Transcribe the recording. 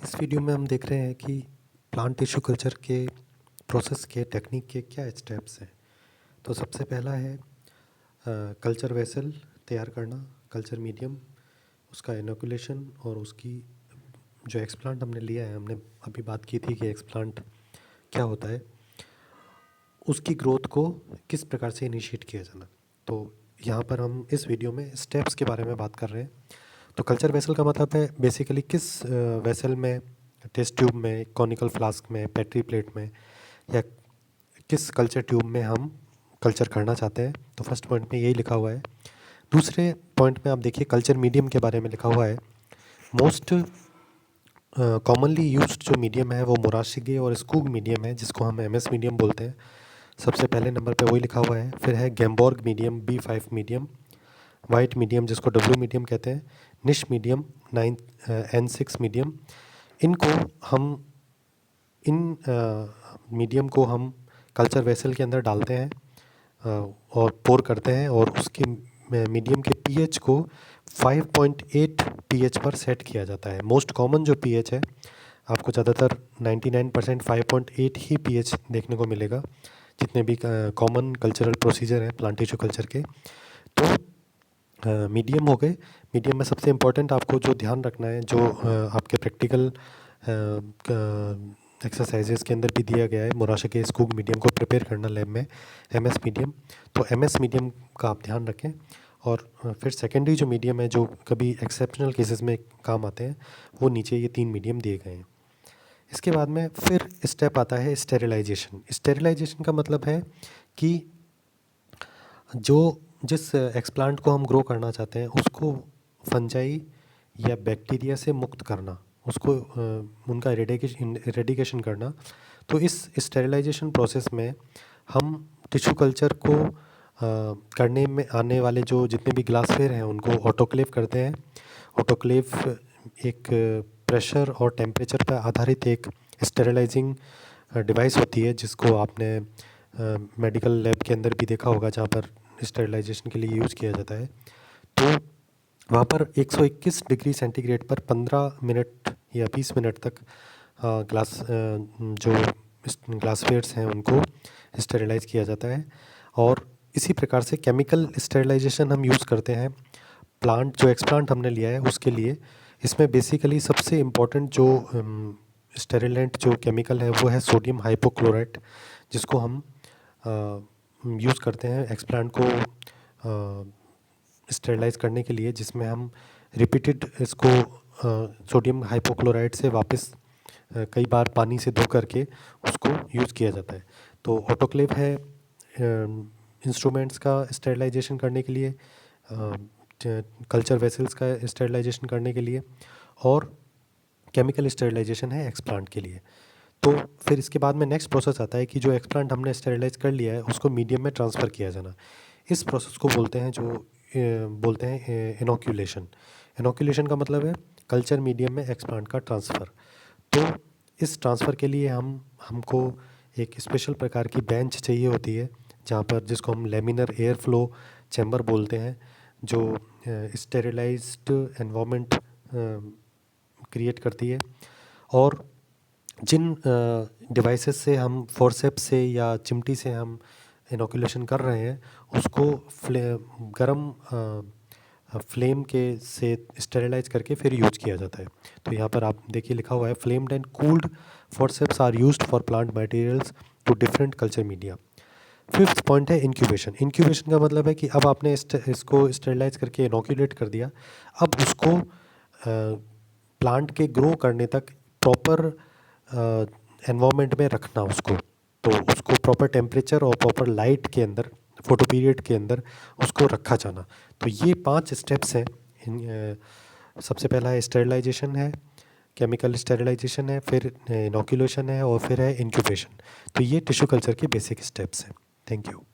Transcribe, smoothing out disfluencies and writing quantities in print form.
इस वीडियो में हम देख रहे हैं कि प्लांट टिश्यू कल्चर के प्रोसेस के टेक्निक के क्या स्टेप्स हैं। तो सबसे पहला है कल्चर वेसल तैयार करना, कल्चर मीडियम, उसका इनोकुलेशन और उसकी जो एक्सप्लांट हमने लिया है, हमने अभी बात की थी कि एक्सप्लांट क्या होता है, उसकी ग्रोथ को किस प्रकार से इनिशिएट किया जाना। तो यहाँ पर हम इस वीडियो में स्टेप्स के बारे में बात कर रहे हैं। तो कल्चर वेसल का मतलब है बेसिकली किस वेसल में, टेस्ट ट्यूब में, कॉनिकल फ्लास्क में, पेट्री प्लेट में या किस कल्चर ट्यूब में हम कल्चर करना चाहते हैं। तो फर्स्ट पॉइंट में यही लिखा हुआ है। दूसरे पॉइंट में आप देखिए कल्चर मीडियम के बारे में लिखा हुआ है। मोस्ट कॉमनली यूज्ड जो मीडियम है वो मोराशिगे और स्कूग मीडियम है, जिसको हम एमएस मीडियम बोलते हैं। सबसे पहले नंबर पे वही लिखा हुआ है। फिर है Gamborg medium, B5 medium, white medium जिसको W मीडियम कहते हैं, निश मीडियम, N6 मीडियम। इनको हम इन मीडियम को हम कल्चर वेसल के अंदर डालते हैं और पोर करते हैं और उसके मीडियम के पीएच को 5.8 पीएच पर सेट किया जाता है। मोस्ट कॉमन जो पीएच है, आपको ज़्यादातर 99% 5.8 ही पीएच देखने को मिलेगा जितने भी कॉमन कल्चरल प्रोसीजर हैं प्लांट टिश्यू कल्चर के। तो मीडियम हो गए। मीडियम में सबसे इम्पोर्टेंट आपको जो ध्यान रखना है, जो आपके प्रैक्टिकल एक्सरसाइजेस के अंदर भी दिया गया है, मोराशिगे स्कूग मीडियम को प्रिपेयर करना लैब में, एमएस मीडियम। तो एमएस मीडियम का आप ध्यान रखें। और फिर सेकेंडरी जो मीडियम है, जो कभी एक्सेप्शनल केसेस में काम आते हैं, वो नीचे ये 3 मीडियम दिए गए हैं। इसके बाद में फिर स्टेप आता है स्टेरिलाइजेशन। स्टेरिलाइजेशन का मतलब है कि जिस एक्सप्लांट को हम ग्रो करना चाहते हैं उसको फंजाई या बैक्टीरिया से मुक्त करना, उसको उनका इरेडिकेशन करना। तो इस स्टेरिलाइजेशन प्रोसेस में हम टिश्यू कल्चर को करने में आने वाले जो जितने भी ग्लासवेयर हैं उनको ऑटोक्लेव करते हैं। ऑटोक्लेव एक प्रेशर और टेम्परेचर पर आधारित एक स्टेरिलाइजिंग डिवाइस होती है, जिसको आपने मेडिकल लैब के अंदर भी देखा होगा, जहाँ पर स्टेरिलाइजेशन के लिए यूज़ किया जाता है। तो वहाँ पर 121 डिग्री सेंटीग्रेड पर 15 मिनट या 20 मिनट तक जो ग्लासवेयर्स हैं उनको स्टेरिलाइज किया जाता है। और इसी प्रकार से केमिकल स्टेरिलाइजेशन हम यूज़ करते हैं जो एक्सप्लांट हमने लिया है उसके लिए। इसमें बेसिकली सबसे इम्पोर्टेंट जो स्टेरिलेंट जो केमिकल है वो है सोडियम हाइपोक्लोराइट, जिसको हम यूज़ करते हैं एक्सप्लांट को स्टेरिलाइज करने के लिए, जिसमें हम रिपीटेड इसको सोडियम हाइपोक्लोराइट से वापस कई बार पानी से धो करके उसको यूज़ किया जाता है। तो ऑटोक्लेव है इंस्ट्रूमेंट्स का स्टेरिलाइजेशन करने के लिए, कल्चर वेसल्स का स्टेरिलाइजेशन करने के लिए, और केमिकल स्टेरिलाइजेशन है एक्सप्लांट के लिए। तो फिर इसके बाद में नेक्स्ट प्रोसेस आता है कि जो एक्सप्लांट हमने स्टेरिलाइज कर लिया है उसको मीडियम में ट्रांसफ़र किया जाना। इस प्रोसेस को बोलते हैं इनोक्यूलेशन। इनोक्यूलेशन का मतलब है कल्चर मीडियम में एक्सप्लांट का ट्रांसफ़र। तो इस ट्रांसफ़र के लिए हमको एक स्पेशल प्रकार की बेंच चाहिए होती है, जहाँ पर जिसको हम लेमिनर एयर फ्लो चैम्बर बोलते हैं, जो स्टेरिलाइज्ड एनवायरनमेंट क्रिएट करती है। और जिन डिवाइसेस से हम फोर्सेप्स से या चिमटी से हम इनोकुलेशन कर रहे हैं उसको गरम फ्लेम के से स्टेरिलाइज करके फिर यूज किया जाता है। तो यहाँ पर आप देखिए लिखा हुआ है, flamed and cooled forceps are used for plant materials to different culture media. Fifth point है इंक्यूबेशन। इंक्यूबेशन का मतलब है कि अब आपने इसको स्टेरिलाइज करके इनोकुलेट कर दिया, अब उसको प्लांट के ग्रो करने तक प्रॉपर एनवायरनमेंट में रखना उसको। तो उसको प्रॉपर टेम्परेचर और प्रॉपर लाइट के अंदर, फोटो पीरियड के अंदर उसको रखा जाना। तो ये 5 स्टेप्स हैं। सबसे पहला है स्टेरिलाइजेशन है, केमिकल स्टेरिलाइजेशन है, फिर इनोकुलेशन है और फिर है इंक्यूबेशन। तो ये टिश्यू कल्चर के बेसिक स्टेप्स हैं। Thank you.